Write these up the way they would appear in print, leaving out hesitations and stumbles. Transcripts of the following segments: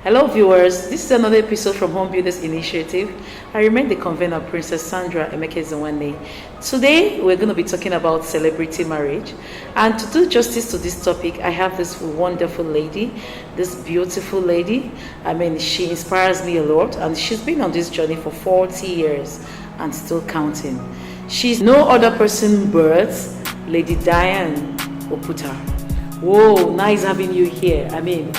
Hello viewers, this is another episode from Home Builders Initiative. I remain the convener, Princess Sandra Emeke. Today we're going to be talking about celebrity marriage, and to do justice to this topic, I have this wonderful lady, this beautiful lady. I mean, she inspires me a lot, and she's been on this journey for 40 years and still counting. She's no other person but Lady Diane Oputa. Whoa, nice having you here. I mean,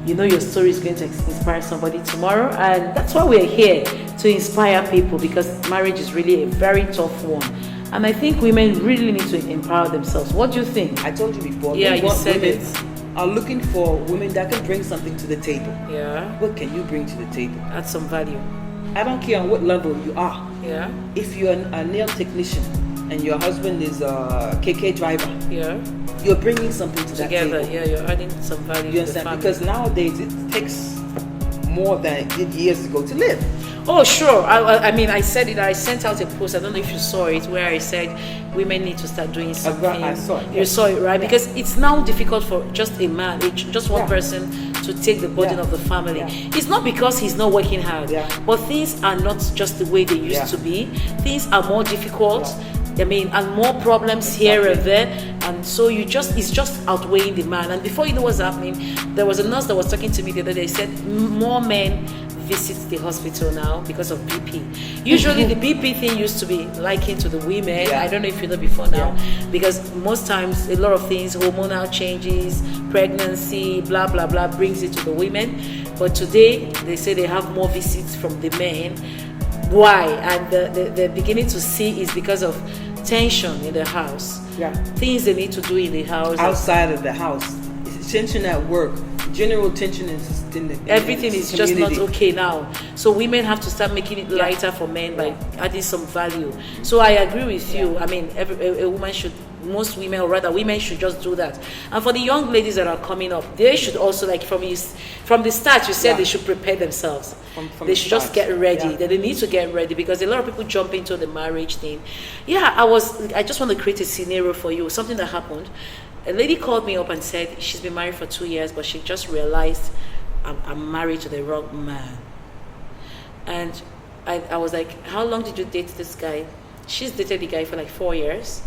you know your story is going to inspire somebody tomorrow, and that's why we're here, to inspire people, because marriage is really a very tough one, and I think women really need to empower themselves. What do you think? I told you before. Yeah, you said it. Are looking for women that can bring something to the table. Yeah. What can you bring to the table? Add some value. I don't care on what level you are. Yeah. If you're a nail technician and your husband is a KK driver. Yeah. You're bringing something to Together, that table. yeah, you're adding some value. You to the understand? family. Because nowadays it takes more than it did years ago to live. Oh, sure. I mean, I said it. I sent out a post. I don't know if you saw it, where I said women need to start doing something. I saw it. You saw it, right? Yeah. Because it's now difficult for just a man, just one person, to take the burden of the family. Yeah. It's not because he's not working hard, but things are not just the way they used to be. Things are more difficult. I mean, and more problems here and there, and so it's just outweighing the man. And before you know what's happening, there was a nurse that was talking to me the other day. Said more men visit the hospital now because of BP. Usually the BP thing used to be likened to the women. Yeah. I don't know if you know before now, because most times a lot of things, hormonal changes, pregnancy, blah blah blah, brings it to the women. But today they say they have more visits from the men. Why? And they're beginning to see is because of tension in the house. Yeah. Things they need to do in the house. Outside of the house. Tension at work. General tension in the everything is just not okay now. So women have to start making it lighter for men by adding some value. So I agree with you. I mean, a woman should, most women, or rather women should just do that. And for the young ladies that are coming up, they should also, like from the start, you said they should prepare themselves. They should just get ready. They need to get ready, because a lot of people jump into the marriage thing. Yeah, I just want to create a scenario for you, something that happened. A lady called me up and said she's been married for 2 years, but she just realized I'm married to the wrong man. And I was like, how long did you date this guy? She's dated the guy for like 4 years.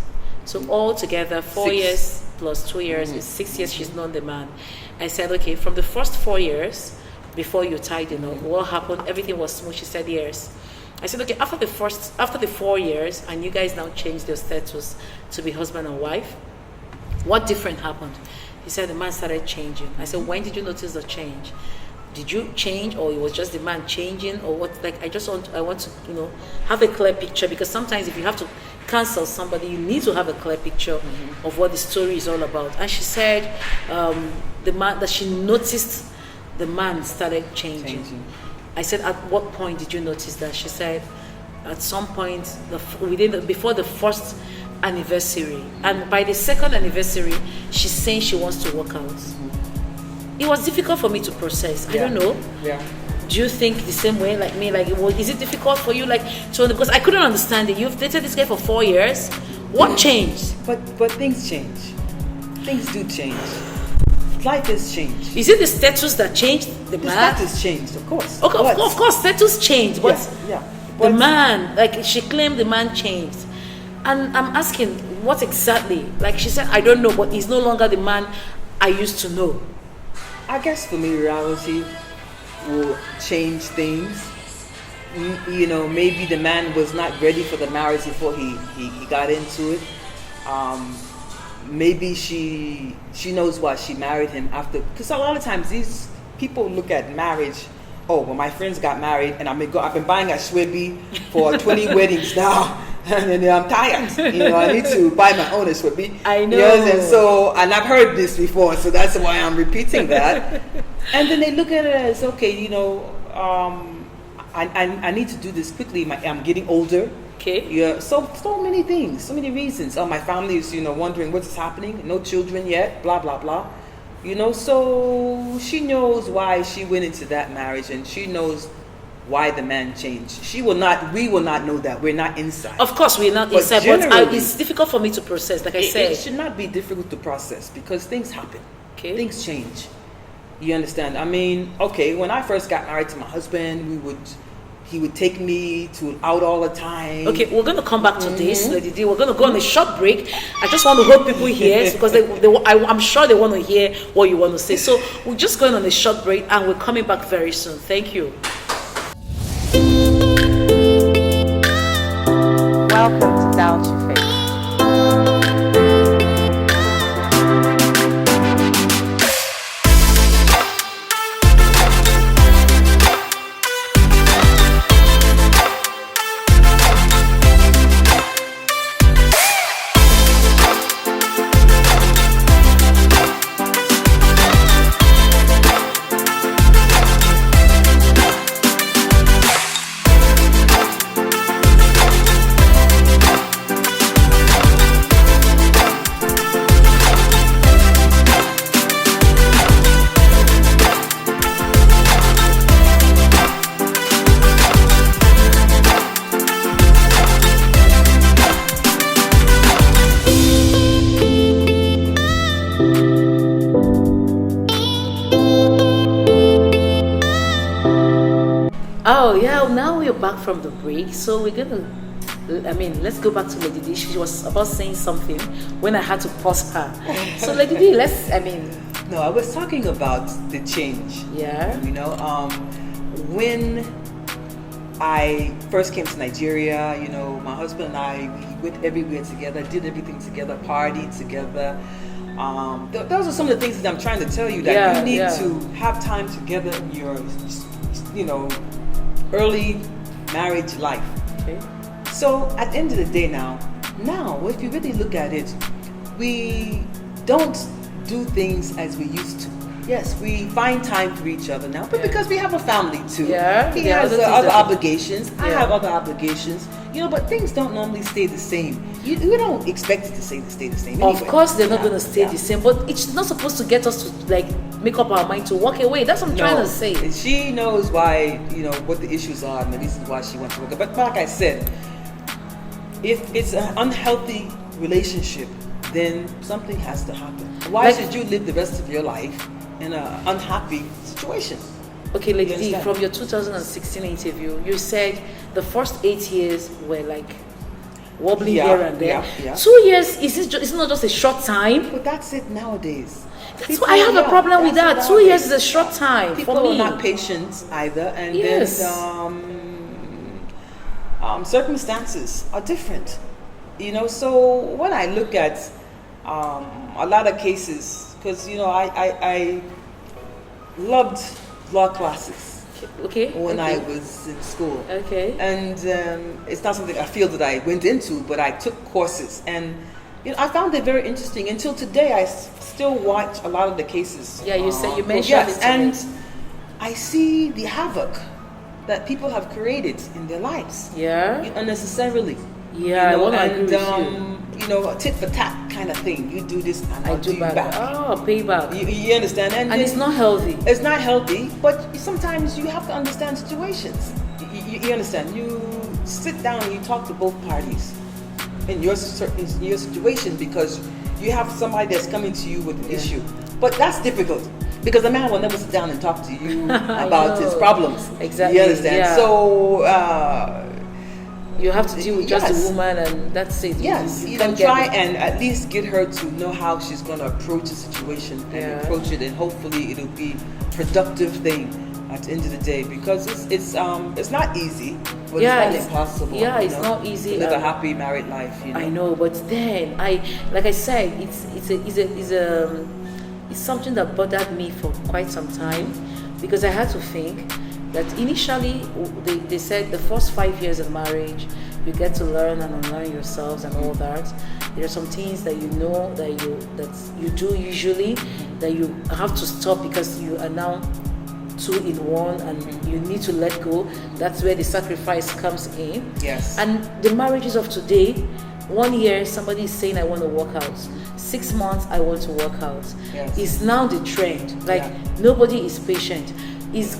So altogether, 4 years plus 2 years is 6 years she's known the man. I said, okay, from the first 4 years, before you tied, what happened? Everything was smooth. She said yes. I said, okay, after the 4 years, and you guys now changed your status to be husband and wife, what different happened? He said the man started changing. I said, when did you notice the change? Did you change, or it was just the man changing, or what? Like, I want to, have a clear picture, because sometimes if you have to cancel somebody, you need to have a clear picture of what the story is all about. And she said, the man that she noticed, the man started changing. I said, at what point did you notice that? She said, at some point before the first anniversary, and by the second anniversary she's saying she wants to work out. It was difficult for me to process. I don't know. Do you think the same way like me? Like, is it difficult for you, like, because I couldn't understand it? You've dated this guy for 4 years. What changed? But things change. Things do change. Life has changed. Is it the status that changed? The man? Status changed, of course. Okay, of course status changed, but the man, like, she claimed the man changed. And I'm asking, what exactly? Like, she said, I don't know, but he's no longer the man I used to know. I guess familiarity will change things. Maybe the man was not ready for the marriage before he got into it. Maybe she knows why she married him after. Because a lot of times these people look at marriage, oh, well, my friends got married, and I've been buying a Schwebby for 20 weddings now. And I'm tired. I need to buy my own Schwebby. I know. Yes, and I've heard this before, so that's why I'm repeating that. And then they look at it as, okay, I need to do this quickly. I'm getting older. Okay. Yeah. So many things, so many reasons. Oh, my family is, wondering what's happening. No children yet. Blah blah blah. So she knows why she went into that marriage, and she knows why the man changed. We will not know that. We're not inside. Of course, we're not inside, but it's difficult for me to process. Like I said, it should not be difficult to process, because things happen. Okay. Things change. You understand? I mean, okay, when I first got married to my husband, he would take me out all the time. Okay, we're going to come back to this, Lady D. We're going to go on a short break. I just want to hope people hear because I'm sure they want to hear what you want to say. So we're just going on a short break and we're coming back very soon. Thank you. Welcome to Doubt Your Faith. Oh yeah, now we're back from the break. So let's go back to Lady D. She was about saying something when I had to pause her. So Lady D, No, I was talking about the change. Yeah. You know, when I first came to Nigeria, you know, my husband and I, we went everywhere together, did everything together, partied together. Those are some of the things that I'm trying to tell you, that you need to have time together in your, you know, early marriage life. Okay. So at the end of the day now, if you really look at it, we don't do things as we used to. Yes, we find time for each other now, but because we have a family too. Yeah. He has other obligations. I have other obligations. You know, but things don't normally stay the same. You don't expect it to stay the same. Anyway. Of course, they're not going to stay the same, but it's not supposed to get us to make up our mind to walk away. That's what I'm trying to say. She knows why, you know, what the issues are and the reasons why she wants to work. But like I said, if it's an unhealthy relationship, then something has to happen. Why should you live the rest of your life in an unhappy situation? Okay, Lady D, from your 2016 interview, you said the first 8 years were wobbling here and there. 2 years is not just a short time. But that's it nowadays. That's why I have a problem with that. 2 years is a short time People for me. People are not patient either, and then circumstances are different. You know, so when I look at a lot of cases, because you know, I loved law classes. Okay. When I was in school. Okay. And it's not something I feel that I went into, but I took courses, and you know, I found it very interesting. Until today, I still watch a lot of the cases. Yeah, you said you mentioned it. And I see the havoc that people have created in their lives. Yeah. Unnecessarily. Yeah, you know, I agree with you know, a tit for tat kind of thing. You do this and I'll do you back. Oh, payback. You understand? And it's not healthy. It's not healthy, but sometimes you have to understand situations. You understand? You sit down and you talk to both parties in your situation, because you have somebody that's coming to you with an issue. But that's difficult, because a man will never sit down and talk to you about his problems. Exactly. You understand? Yeah. So you have to deal with just the woman, and that's it. Yes, you can try and at least get her to know how she's going to approach the situation and approach it, and hopefully it'll be a productive thing at the end of the day, because it's not easy, but it's not impossible. Yeah, it's not easy to live a happy married life. You know? I know, but then like I said, it's something that bothered me for quite some time, because I had to think that initially they said the first 5 years of marriage you get to learn and unlearn yourselves and all that. There are some things that you know that you do usually that you have to stop because you are now two in one and you need to let go. That's where the sacrifice comes in. Yes. And the marriages of today, 1 year somebody is saying I want to work out, 6 months I want to work out. Yes. It's now the trend. Nobody is patient.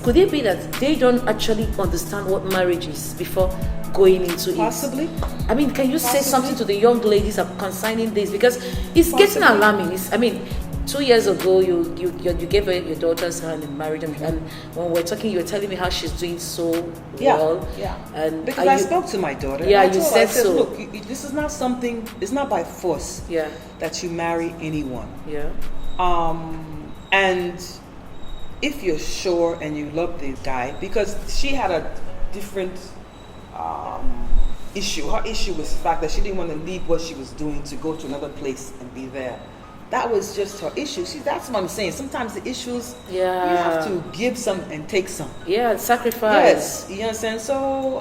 Could it be that they don't actually understand what marriage is before going into Possibly. it? I mean, can you say something to the young ladies concerning this? Because it's getting alarming. 2 years ago, you gave her your daughter's hand and married them, and when we're talking, you were telling me how she's doing so well. Yeah. And because I spoke to my daughter. Yeah, and you I said, so. Look, this is not something. It's not by force. Yeah. That you marry anyone. Yeah. And if you're sure and you love the guy, because she had a different issue. Her issue was the fact that she didn't want to leave what she was doing to go to another place and be there. That was just her issue. See, that's what I'm saying. Sometimes the issues, you have to give some and take some. Yeah, sacrifice. Yes, you understand? So,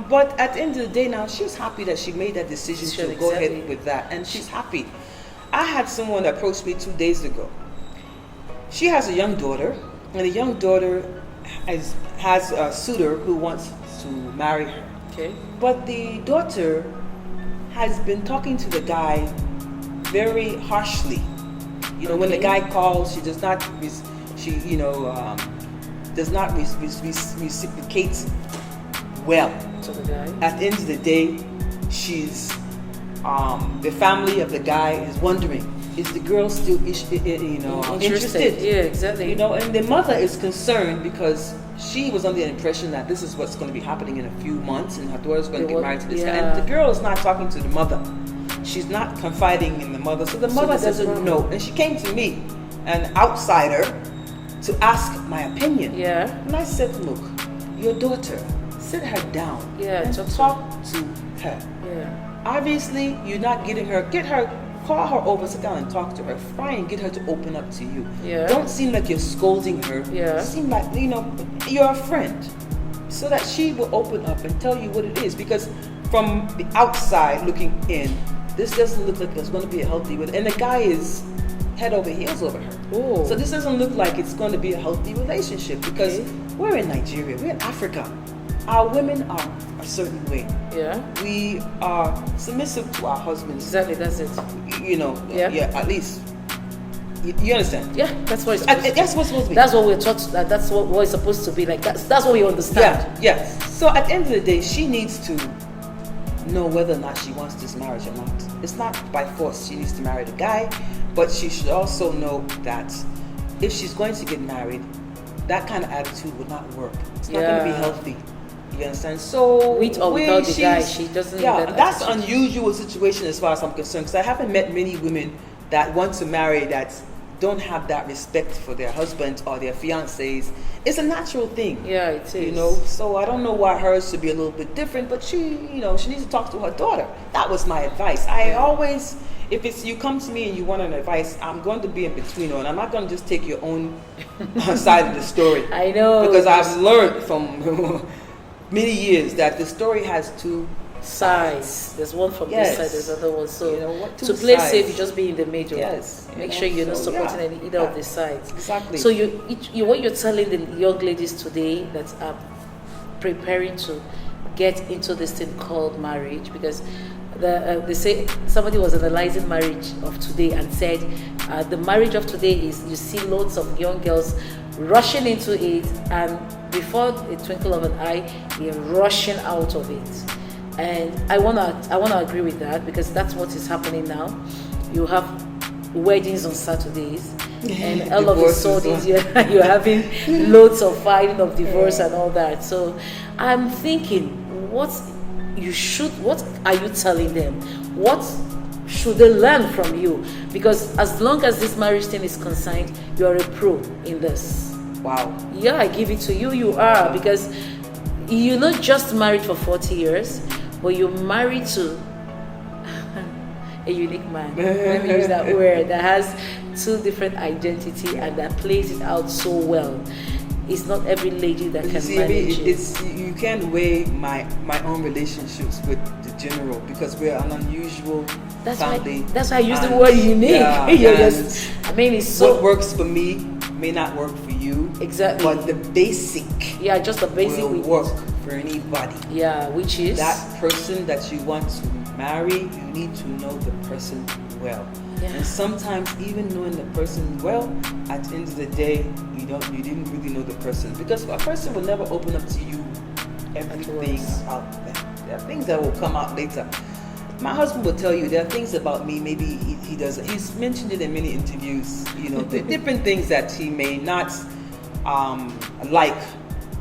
but at the end of the day now, she's happy that she made that decision to go ahead with that. And she's happy. I had someone that approached me 2 days ago. She has a young daughter, and the young daughter has a suitor who wants to marry her. Okay. But the daughter has been talking to the guy very harshly. You know, when the guy calls, she does not, does not reciprocate well. To the guy. At the end of the day, she's, the family of the guy is wondering, is the girl still, interested? Yeah, exactly. You know, and the mother is concerned because she was under the impression that this is what's going to be happening in a few months, and her daughter's going to get married to this guy. And the girl is not talking to the mother. She's not confiding in the mother, so the mother doesn't know. And she came to me, an outsider, to ask my opinion. Yeah. And I said, look, your daughter, sit her down and talk to her. Yeah. Obviously, you're not getting her. Call her over, sit down and talk to her. Try and get her to open up to you. Yeah. Don't seem like you're scolding her. Yeah. Seem like, you're a friend. So that she will open up and tell you what it is. Because from the outside looking in, this doesn't look like it's going to be a healthy relationship. And the guy is head over heels over her. Oh. So this doesn't look like it's going to be a healthy relationship because we're in Nigeria, we're in Africa. Our women are a certain way. Yeah. We are submissive to our husbands. Exactly, that's it. At least. You understand? Yeah, that's what it's supposed to be. That's what's supposed to be. That's what we're taught. That's what it's supposed to be like. That's what we understand. Yeah, yes. So at the end of the day, she needs to know whether or not she wants this marriage or not. It's not by force she needs to marry the guy, but she should also know that if she's going to get married, that kind of attitude would not work. It's not going to be healthy. You understand? So with or without the guy, she doesn't. Yeah, that's an unusual situation as far as I'm concerned. Because I haven't met many women that want to marry that don't have that respect for their husbands or their fiancés. It's a natural thing. Yeah, it is. So I don't know why hers should be a little bit different, but she needs to talk to her daughter. That was my advice. I always, if it's you come to me and you want an advice, I'm going to be in between, and I'm not going to just take your own side of the story. I know. Because I've learned from many years that the story has two sides. There's one from this side, there's another one. So to play safe, you just be in the middle. Yes. Make sure you're not supporting either of the sides. Exactly. So what you're telling the young ladies today that are preparing to get into this thing called marriage, because they say somebody was analyzing marriage of today and said the marriage of today is you see lots of young girls rushing into it, and before a twinkle of an eye, they're rushing out of it. And I wanna agree with that, because that's what is happening now. You have weddings on Saturdays, and all of a sudden you're having loads of filing of divorce and all that. So I'm thinking, what are you telling them? What should they learn from you? Because as long as this marriage thing is concerned, you are a pro in this. Wow. Yeah, I give it to you. You are, because you're not just married for 40 years, but you're married to a unique man. Let me use that word, that has two different identity and that plays it out so well. It's not every lady that can manage it. You can't weigh my own relationships with the general, because we're an unusual family. That's why I use the word unique. Yeah, it's so what works for me may not work for you. Exactly. But the basic just the basic will work for anybody. Yeah, which is that person that you want to marry, you need to know the person well. Yeah. And sometimes even knowing the person well, at the end of the day, you didn't really know the person, because a person will never open up to you everything out there. There are things that will come out later. my husband will tell you there are things about me maybe he doesn't. He's mentioned it in many interviews. You know, the different things that he may not like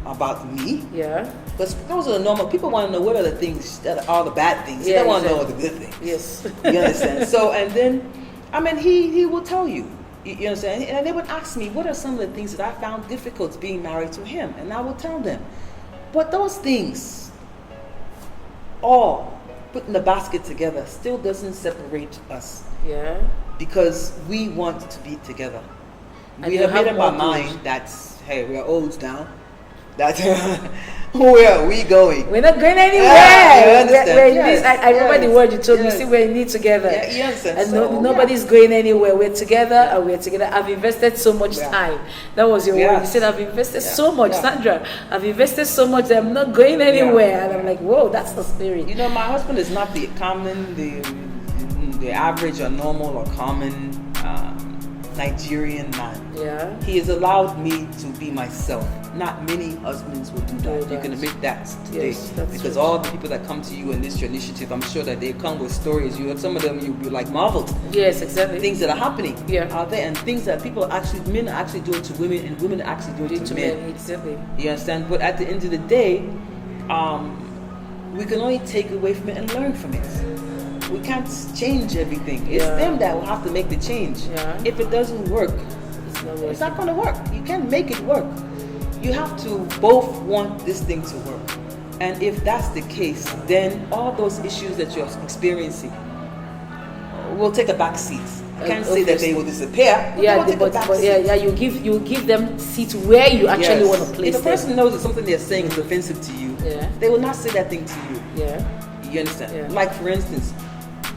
about me. Yeah. Because those are the normal. People want to know what are the things that are the bad things. They don't want to know all the good things. Yes. You understand? So, and then, I mean, he will tell you. You understand? And they would ask me, what are some of the things that I found difficult being married to him? And I will tell them. But those things, all put in the basket together, still doesn't separate us. Yeah. Because we want to be together. And We you have made have up our more mind that, hey, we're old now. That where are we going? We're not going anywhere. Yeah, you understand? We're in this. I remember the word you told me. Yes. See, we're in it together. Yeah, you understand? And So, nobody's going anywhere. We're together and we're together. I've invested so much time. That was your word. You said, I've invested so much, Sandra. I've invested so much that I'm not going anywhere. And I'm like, whoa, that's the spirit. You know, my husband is not the common, the average or normal or common Nigerian man. Yeah. He has allowed me to be myself. Not many husbands will do that. You can admit that today. Yes, that's because true. all the people that come to you in this your initiative, I'm sure that they come with stories. Some of them you'll be like marveled. Yes, exactly. Things that are happening Yeah. out there, and things that men are actually doing to women, and women are actually doing to men. Exactly. You understand? But at the end of the day, we can only take away from it and learn from it. We can't change everything. It's them that will have to make the change. Yeah. If it doesn't work, It's it's not going to work. You can't make it work. You have to both want this thing to work. And if that's the case, then all those issues that you're experiencing will take a back seat. I can't say that they will disappear. But Yeah, they will take a back seat. you give them seats where you actually want to place If a them. person knows that something they're saying is offensive to you, they will not say that thing to you. Yeah. You understand? Yeah. Like, for instance,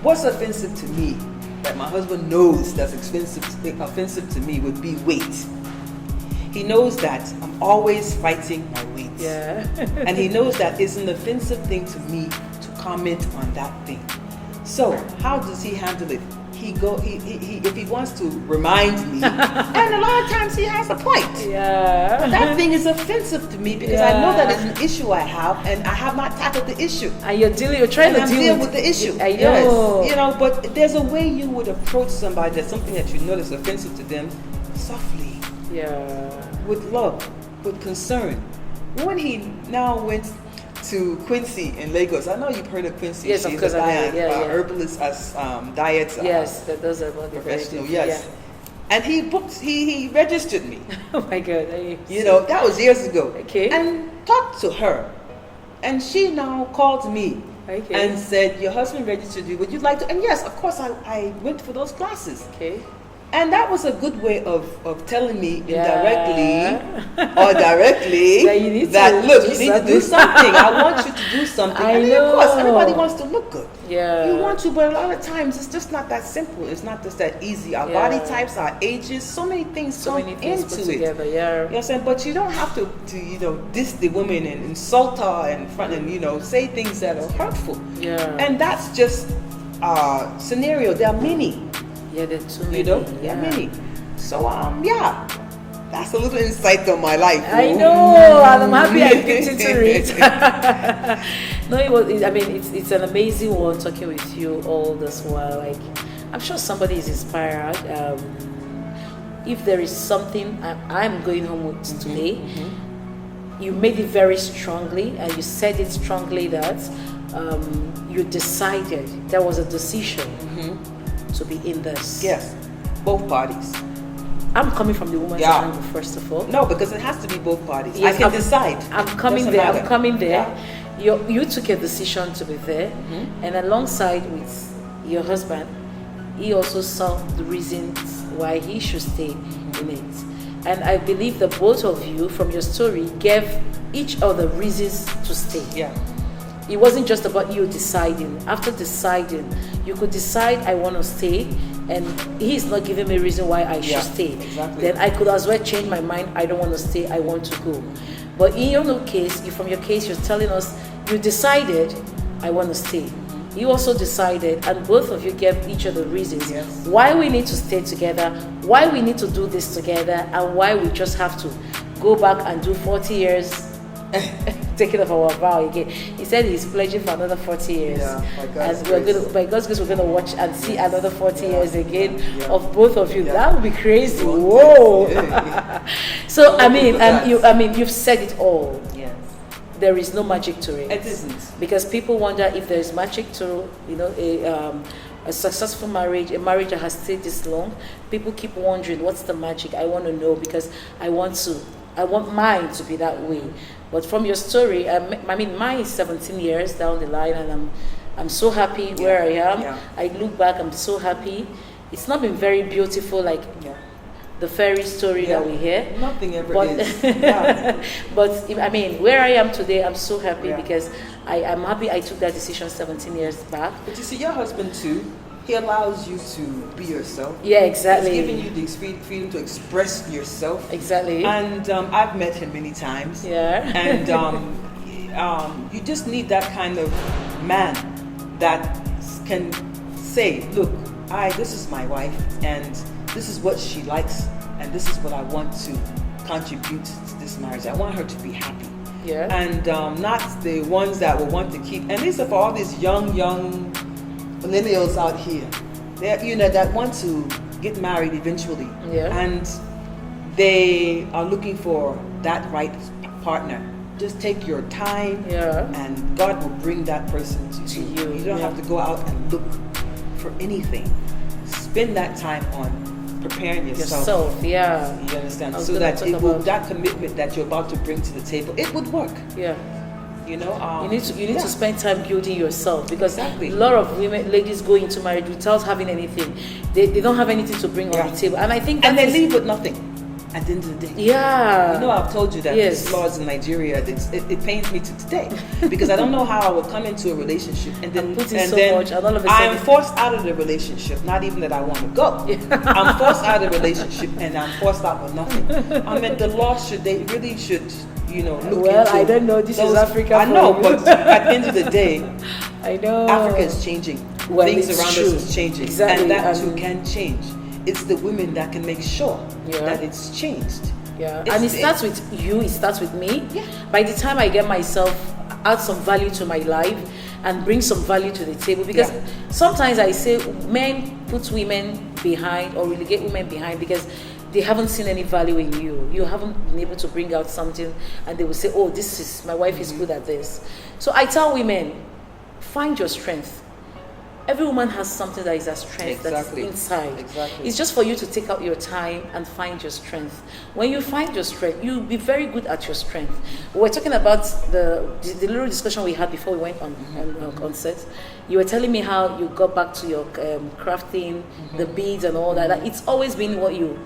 what's offensive to me that my husband knows that's offensive to me would be weight. He knows that I'm always fighting my weight. Yeah. And he knows that it's an offensive thing to me to comment on that thing. So how does he handle it? If he wants to remind me, and a lot of times he has a point. Yeah. But that thing is offensive to me because I know that it's an issue I have, and I have not tackled the issue. And you're trying to deal with the issue. I know. Yes. You know, but there's a way you would approach somebody that's something that you know is offensive to them, softly. Yeah. With love, with concern. When he now went to Quincy in Lagos, I know you've heard of Quincy. Yes, She's of course, a Diane, herbalist, diet. Yes, that does about the professional. very Yes. And he registered me. Oh my God. You know, that was years ago. Okay. And talked to her. And she now called me and said, your husband registered you. Would you like to? And yes, of course, I went for those classes. Okay. And that was a good way of telling me indirectly or directly that look, you need to do something. I want you to do something. I mean, know. of course, everybody wants to look good. Yeah. You want to, but a lot of times it's just not that simple. It's not just that easy. Our body types, our ages, so many things come into put it. Together, yeah. You know what I'm saying? But you don't have to diss the woman and insult her and front and say things that are hurtful. Yeah. And that's just scenario. There are many. Yeah, there are too many. There are many. So that's a little insight on my life. I know, and I'm happy I picked into it. No, it's an amazing one talking with you all this while. Like, I'm sure somebody is inspired. If there is something I'm going home with today, you made it very strongly, and you said it strongly that you decided, there was a decision to be in this. Yes, both parties. I'm coming from the woman's angle, first of all. No, because it has to be both parties. Yes, I can decide. I'm coming there. Matter. I'm coming there. Yeah. You took a decision to be there, and alongside with your husband, he also saw the reasons why he should stay in it. And I believe that both of you, from your story, gave each other reasons to stay. Yeah. It wasn't just about you deciding. After deciding, you could decide, I want to stay, and he's not giving me a reason why I should stay. Exactly. Then I could as well change my mind. I don't want to stay. I want to go. But in your case, from your case, you're telling us you decided, I want to stay. You also decided, and both of you gave each other reasons why we need to stay together, why we need to do this together, and why we just have to go back and do 40 years taking of our vow again. He said he's pledging for another 40 years. Yeah, By God's grace, we're going to watch and see another 40 years again of both of you. That would be crazy. Whoa. So you've said it all. Yes. There is no magic to it. It isn't. Because people wonder if there is magic to, a successful marriage, a marriage that has stayed this long. People keep wondering, what's the magic? I want to know because I want mine to be that way. But from your story, mine is 17 years down the line, and I'm so happy where I am. Yeah. I look back, I'm so happy. It's not been very beautiful like the fairy story that we hear. Nothing ever is. Yeah. But where I am today, I'm so happy because I'm happy I took that decision 17 years back. But you see, your husband too, he allows you to be yourself. Yeah, exactly. He's giving you the freedom to express yourself. Exactly. And I've met him many times. Yeah. And you just need that kind of man that can say, look, this is my wife, and this is what she likes, and this is what I want to contribute to this marriage. I want her to be happy. Yeah. And not the ones that will want to keep. And these are for all these young millennials out here. That want to get married eventually. Yeah. And they are looking for that right partner. Just take your time, and God will bring that person to you. You don't have to go out and look for anything. Spend that time on preparing yourself. Yeah. You understand? So that that commitment that you're about to bring to the table, it would work. Yeah. You need to spend time building yourself, because a lot of ladies go into marriage without having anything. They don't have anything to bring on the table, and I think they leave with nothing at the end of the day. Yeah. I've told you that these laws in Nigeria, it pains me to today, because I don't know how I will come into a relationship and then I'm forced out of the relationship. Not even that I want to go. I'm forced out of the relationship and I'm forced out with nothing. The law should look into. I don't know. This is Africa. I know, but at the end of the day, I know Africa is changing. Things around us is changing, exactly, and that too can change. It's the women that can make sure that it's changed. Yeah, and it starts with you. It starts with me. Yeah. By the time I get myself, add some value to my life and bring some value to the table, because sometimes I say men put women behind or relegate women behind because they haven't seen any value in you. You haven't been able to bring out something, and they will say, "Oh, my wife is good at this." So I tell women, find your strength. Every woman has something that is a strength that's inside. Exactly. It's just for you to take out your time and find your strength. When you find your strength, you'll be very good at your strength. We're talking about the little discussion we had before we went on set. You were telling me how you got back to your crafting, the beads and all that. It's always been what you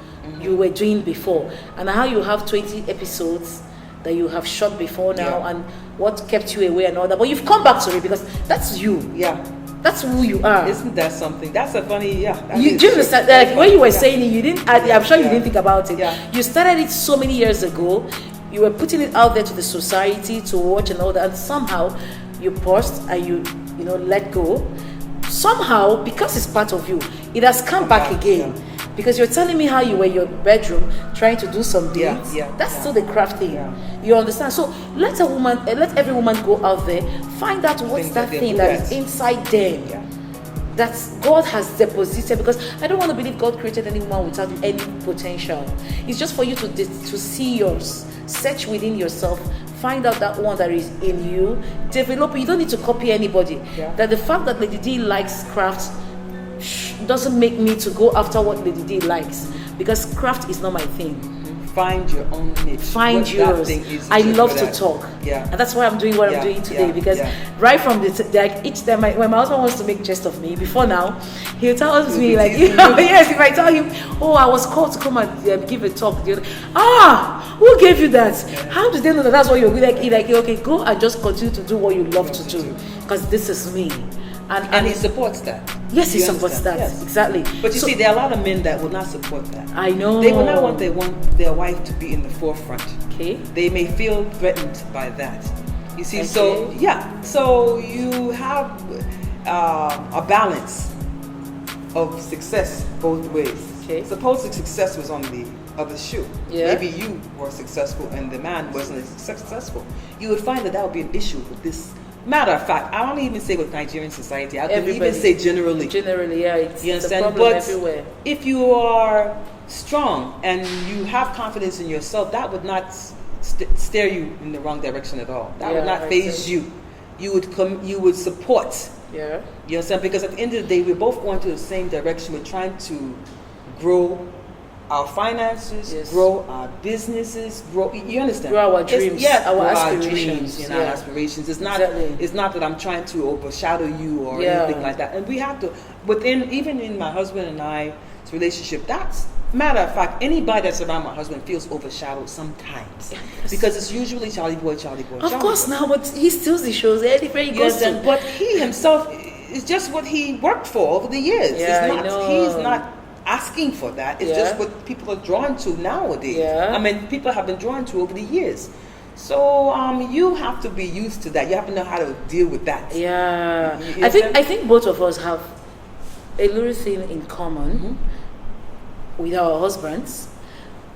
were doing before, and how you have 20 episodes that you have shot before now, and what kept you away and all that. But you've come back to it because that's you. Yeah. That's who you are. Isn't that something? That's a funny, Do you understand? Like when you were saying it, you didn't. I'm sure you didn't think about it. Yeah. You started it so many years ago. You were putting it out there to the society to watch and all that, and somehow you paused and you let go. Somehow, because it's part of you, it has come back again. Yeah. Because you're telling me how you were in your bedroom trying to do some beads. That's still the craft thing. You understand? So let every woman go out there, find out what's that thing that is inside them. That God has deposited, because I don't want to believe God created any woman without any potential. It's just for you to see yours, search within yourself, find out that one that is in you, develop it. You don't need to copy anybody. That the fact that Lady D likes crafts doesn't make me to go after what Lady D likes, because craft is not my thing. Find your own niche. Find yours. I love to talk. And that's why I'm doing what I'm doing today, because right from each time when my husband wants to make jest of me, before now, he tells me like, yes, if I tell him, oh, I was called to come and give a talk, who gave you that? How did they know that that's what you're good at? Like, okay, go and just continue to do what you love to do, because this is me. And he supports that. Yes, he supports that. Yes. Exactly. But you see, there are a lot of men that will not support that. I know. They will not want their wife to be in the forefront. Okay. They may feel threatened by that. You see, so you have a balance of success both ways. Okay. Suppose the success was on of the shoe. Yeah. Maybe you were successful and the man wasn't successful. You would find that would be an issue with this. Matter of fact, I don't even say with Nigerian society. I can even say generally. Generally, yeah, it's you understand? the problem But everywhere. if you are strong and you have confidence in yourself, that would not steer you in the wrong direction at all. That would not phase you. You would come. You would support. Yeah. You understand? Because at the end of the day, we're both going to the same direction. We're trying to grow our finances, grow our businesses, grow. You understand? Grow our dreams, our aspirations. Our aspirations. It's not. It's not that I'm trying to overshadow you or anything like that. And we have to. Even in my husband and I's relationship, that's. Matter of fact, anybody that's around my husband feels overshadowed sometimes because it's usually Charlie boy. Of course, now, but he still shows anywhere he goes to. But he himself is just what he worked for over the years. He's not asking for that. It's just what people are drawn to nowadays. Yeah. I mean, people have been drawn to over the years. So you have to be used to that. You have to know how to deal with that. Yeah, I think both of us have a little thing in common. With our husbands.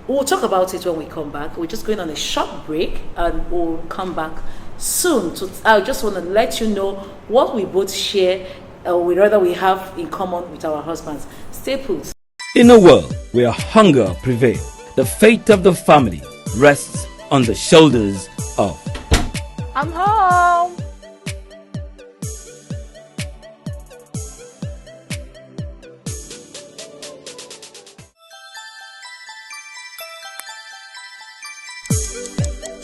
We'll talk about it when we come back. We're just going on a short break and we'll come back soon. I just want to let you know what we both share we have in common with our husbands. Stay put. In a world where hunger prevails, the fate of the family rests on the shoulders of. I'm home.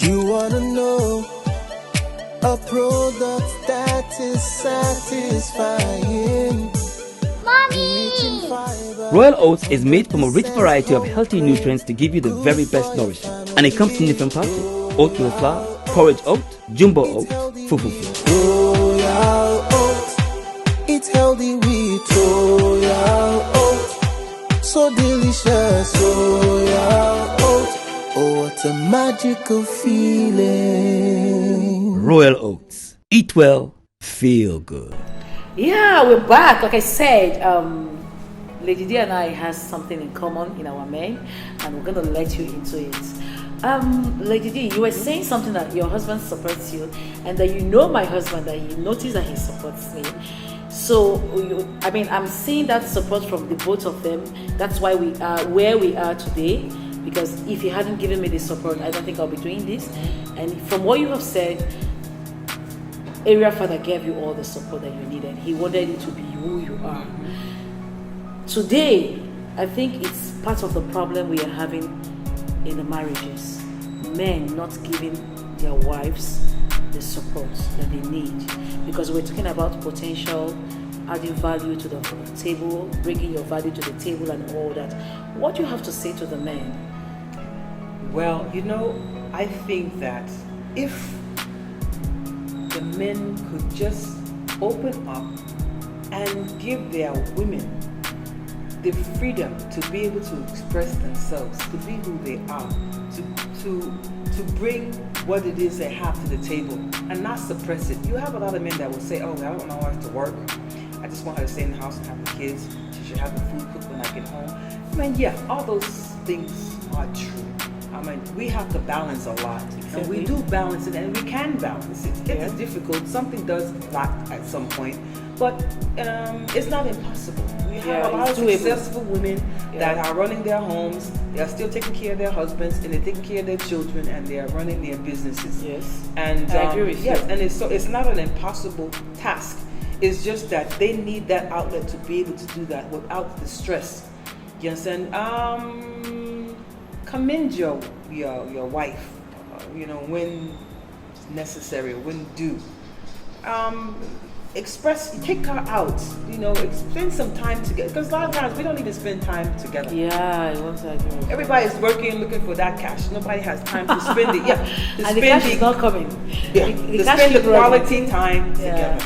You wanna know a product that is satisfying. Mommy! Royal Oats is made from a rich variety of healthy nutrients to give you the very best nourishment. And it comes in different pouches: oatmeal flour, porridge oat, jumbo oat, fufu. Royal Oats, it's healthy with Royal Oats. So delicious, Royal Oats. Oh, what a magical feeling. Royal Oats. Eat well, feel good. Yeah, we're back. Like I said, Lady D and I has something in common in our men, and we're going to let you into it. Lady D, you were saying something that your husband supports you, and that you know my husband, that you notice that he supports me. So, I'm seeing that support from the both of them. That's why we are where we are today. Because if you hadn't given me the support, I don't think I'll be doing this. And from what you have said, Area Father gave you all the support that you needed. He wanted you to be who you are. Today, I think it's part of the problem we are having in the marriages. Men not giving their wives the support that they need. Because we're talking about potential, adding value to the table, bringing your value to the table and all that. What do you have to say to the men? Well, I think that if the men could just open up and give their women the freedom to be able to express themselves, to be who they are, to bring what it is they have to the table and not suppress it. You have a lot of men that will say, oh, I don't want my wife to work. I just want her to stay in the house and have the kids. She should have the food cooked when I get home. All those things are true. We have to balance a lot. And we do balance it, and we can balance it. It's difficult. Something does lack at some point. But it's not impossible. We have a lot of successful women that are running their homes. They are still taking care of their husbands, and they're taking care of their children, and they are running their businesses. Yes. And I agree with you. Yes, and it's not an impossible task. It's just that they need that outlet to be able to do that without the stress. You understand? Commend your wife, when necessary, when due. Take her out, spend some time together. Because a lot of times we don't even spend time together. Yeah, I want to agree. Everybody's working, looking for that cash. Nobody has time to spend it. Yeah, and the cash is not coming. Yeah, the spend the quality time together.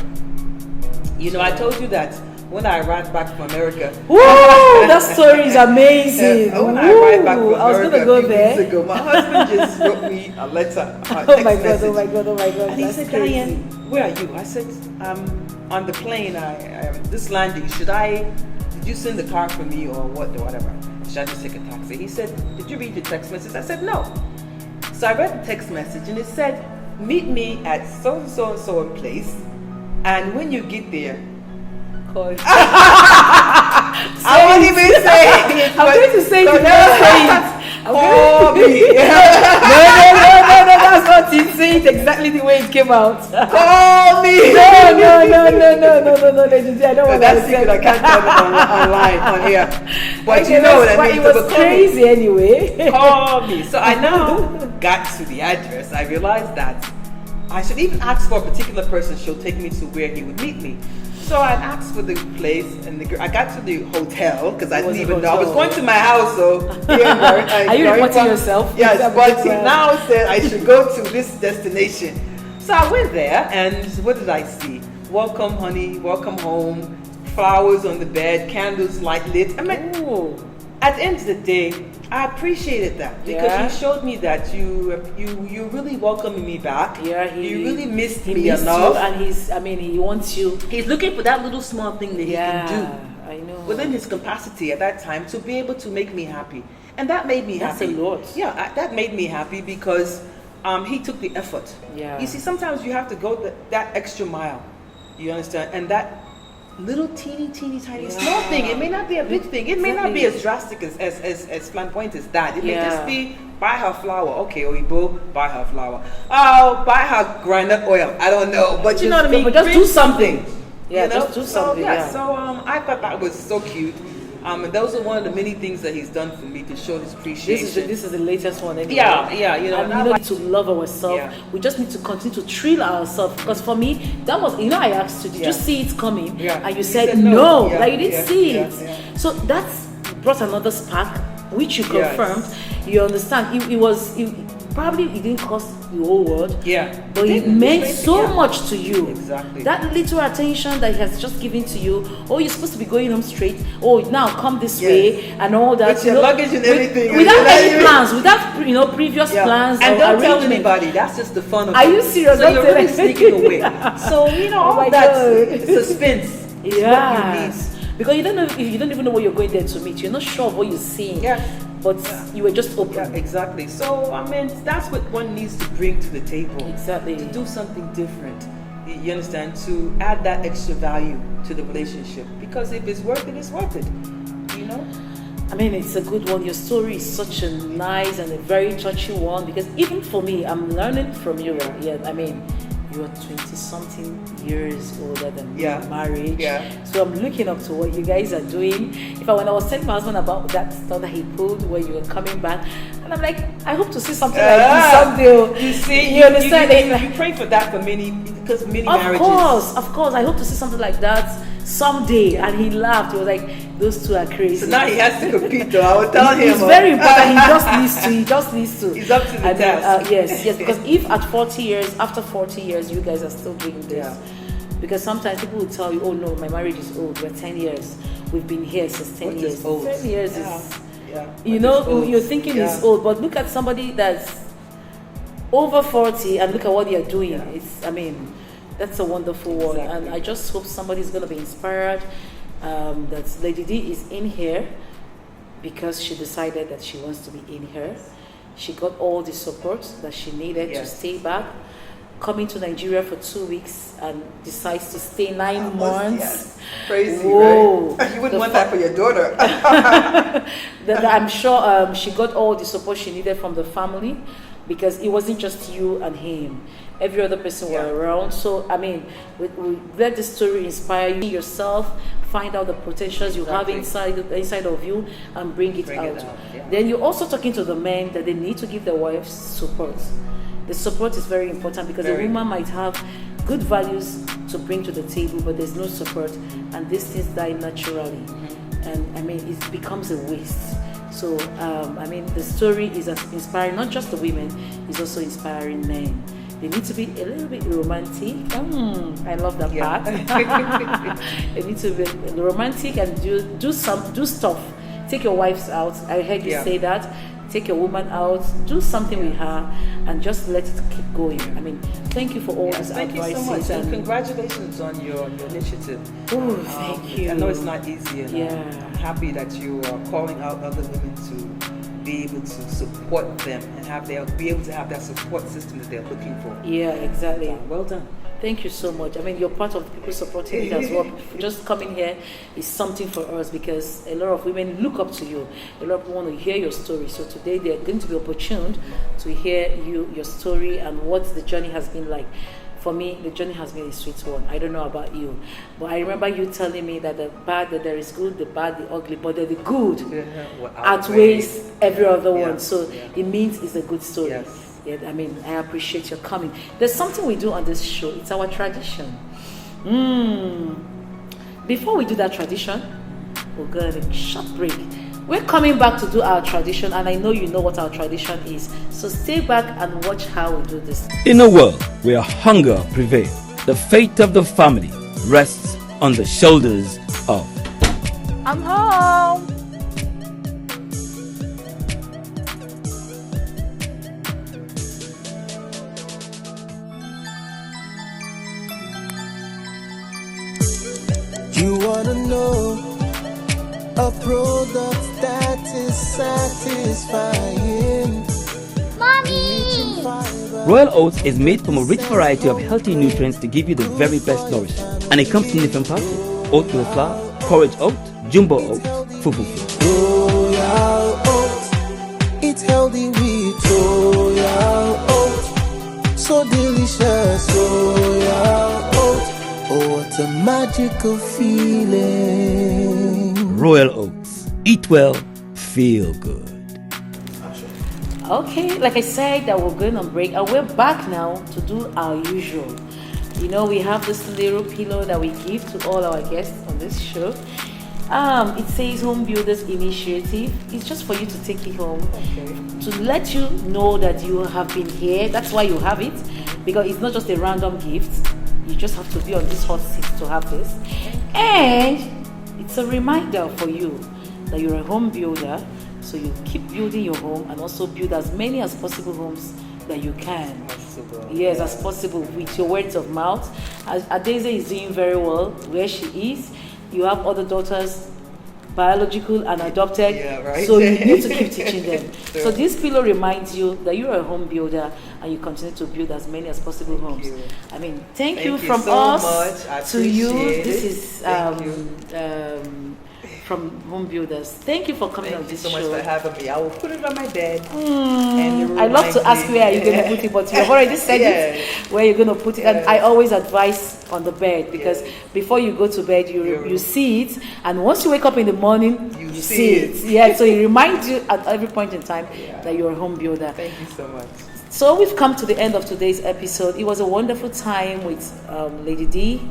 I told you that when I arrived back from America. Woo! That story is amazing. When I arrived back from America, I was gonna go there. Weeks ago, my husband just wrote me a letter. Oh my god! Oh my god! And he said, Diane, where are you? I said, on the plane. I this landing. Did you send the car for me or what? Whatever. should I just take a taxi? He said, did you read the text message? I said, no. So I read the text message and it said, meet me at so and so and so a place, and when you get there, Call. I won't even say it. I'm going to say it. You never say it. Call me. No, that's not it. Say it exactly the way it came out. Call me. No. I don't want That's secret. I can't tell it online on here. But Okay, you know what I but mean. it was crazy anyway. Call me. So I now got to the address. I realized that I should even ask for a particular person. She'll take me to where he would meet me. So I asked for the place, and I got to the hotel because I didn't even know. I was going to my house, so Are you reporting yourself? Yes, but he now said I should go to this destination. So I went there, and what did I see? Welcome, honey. Welcome home. Flowers on the bed, candles light lit. I mean, at the end of the day, I appreciated that because you showed me that you really welcoming me back. Yeah, you really missed he me missed enough. you, and he wants you. He's looking for that little small thing that he can do. I know. Within his capacity at that time to be able to make me happy, and that made me That's happy. a lot. Yeah, that made me happy because he took the effort. Yeah. You see, sometimes you have to go that extra mile. You understand? And that little teeny tiny small thing. It may not be a big thing. It may not be as drastic as flamboyant as that. It may just be buy her flour. Okay, Oibo, buy her flour. Oh, buy her groundnut oil. I don't know, but you know what I mean. But just bring do something. Yeah, you know? just do something. So I thought that was so cute. And those are one of the many things that he's done for me to show his appreciation. This is the latest one. Anyway. Yeah, you know. And we need to love ourselves. Yeah. We just need to continue to thrill ourselves. Because for me, that was, I asked you, did you see it coming? Yeah. And you You said said no. no. Like you didn't see it. Yeah. So that's brought another spark, which you Yes. confirmed. You understand? Probably it didn't cost the whole world. Yeah. But it meant so much to you. Exactly. That little attention that he has just given to you. Oh, you're supposed to be going home straight. Oh, now come this way and all that. With your luggage and everything. Without any plans, without previous plans. And or don't tell arrangement. anybody. That's just the fun of it. Are you serious? So Don't you're tell really me. sneaking away. So all my that God. suspense is what you need. Because you don't even know what you're going there to meet. You're not sure of what you're seeing. But you were just open. Yeah, exactly. So I mean, that's what one needs to bring to the table. Exactly. To do something different. You understand? To add that extra value to the relationship. Because if it's worth it, it's worth it. You know? I mean, it's a good one. Your story is such a nice and a very touchy one. Because even for me, I'm learning from you. Yeah, I mean, you're 20-something years older than me in marriage. Yeah. So I'm looking up to what you guys are doing. When I was telling my husband about that stuff that he pulled when you were coming back, and I'm like, I hope to see something like this someday. You see, you understand? You pray for that for many marriages. Of course. I hope to see something like that someday. And he laughed. He was like, those two are crazy. So now he has to compete though. I will tell him. It's very important. He just needs to. He's up to the task. Yes. Because if after 40 years, you guys are still doing this. Because sometimes people will tell you, oh no, my marriage is old. We're 10 years. We've been here since 10 years. 10 years is, you're thinking it's old. But look at somebody that's over 40 and look at what they're doing. That's a wonderful one. And I just hope somebody's going to be inspired. That Lady D is in here because she decided that she wants to be in here. She got all the support that she needed to stay back. Coming to Nigeria for 2 weeks and decides to stay 9 months. Yes. Crazy, whoa. Right? You wouldn't want that for your daughter. I'm sure she got all the support she needed from the family because it wasn't just you and him. Every other person were around. So, we let the story inspire you yourself, find out the potentials you have inside of you and bring it out. Then you're also talking to the men that they need to give their wives support. The support is very important because a woman might have good values to bring to the table, but there's no support, and these things die naturally. And it becomes a waste. So the story is inspiring not just the women; it's also inspiring men. They need to be a little bit romantic. I love that part. They need to be romantic and do stuff. Take your wives out. I heard you say that. take your woman out, do something with her, and just let it keep going. I mean, thank you for all these Thank you advices. so much, and congratulations on your initiative. Oh, thank you. I know it's not easy, and Yeah. I'm happy that you are calling out other women to be able to support them and be able to have that support system that they're looking for. Yeah, exactly. Well done. Thank you so much. I mean, you're part of the people supporting it as well. Just coming here is something for us because a lot of women look up to you. A lot of people want to hear your story. So today they're going to be opportuned to hear your story and what the journey has been like. For me, the journey has been a sweet one. I don't know about you, but I remember you telling me that the bad, that there is good, the bad, the ugly, but the good outweighs every other one. So it means it's a good story. Yes. Yeah, I mean, I appreciate your coming. There's something we do on this show. It's our tradition. Before we do that tradition, we're going to take a short break. We're coming back to do our tradition, and I know you know what our tradition is. So stay back and watch how we do this. In a world where hunger prevails, the fate of the family rests on the shoulders of. I'm home. You wanna know a product that is satisfying. Mommy! Royal Oats is made from a rich variety of healthy nutrients to give you the very best nourishment. And it comes in different pouches: oatmeal flour, porridge oat, jumbo oat, fufu flour. Royal Oats, it's healthy with Royal Oats. So delicious, Royal Oats. Oh, what a magical feeling. Royal Oats. Eat well, feel good. Okay, like I said, that we're going on break, and we're back now to do our usual. You know, we have this little pillow that we give to all our guests on this show. It says Home Builders Initiative. It's just for you to take it home, to let you know that you have been here. That's why you have it, because it's not just a random gift. You just have to be on this hot seat to have this. And it's a reminder for you that you're a home builder, so you keep building your home and also build as many as possible homes that you can. Yes, as possible with your words of mouth. Adeze is doing very well where she is. You have other daughters, biological and adopted, so you need to keep teaching them. So this pillow reminds you that you're a home builder and you continue to build as many as possible homes. I mean, thank you from so us much. to you. This it. is from Home Builders. Thank you for coming on this show. Thank you so much for having me. I will put it on my bed. I love to ask where are you going to put it, but you've already said it, where you're going to put it. And I always advise on the bed, because before you go to bed, you see it, and once you wake up in the morning, you see it. Yeah, so it reminds you at every point in time that you're a home builder. Thank you so much. So we've come to the end of today's episode. It was a wonderful time with Lady D.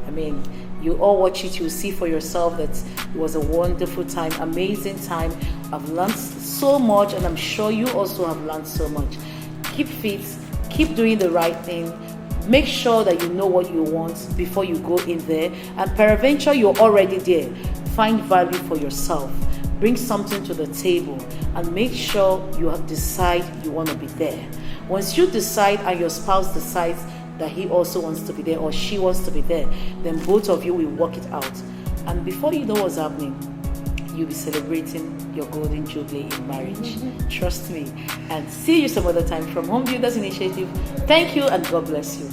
I mean, you all watch it, you'll see for yourself that it was a wonderful time, amazing time. I've learned so much, and I'm sure you also have learned so much. Keep fit, keep doing the right thing. Make sure that you know what you want before you go in there, and peradventure you're already there. Find value for yourself. Bring something to the table, and make sure you decide you want to be there. Once you decide and your spouse decides that he also wants to be there or she wants to be there, then both of you will work it out. And before you know what's happening, you'll be celebrating your golden jubilee in marriage. Trust me. And see you some other time from Home Builders Initiative. Thank you, and God bless you.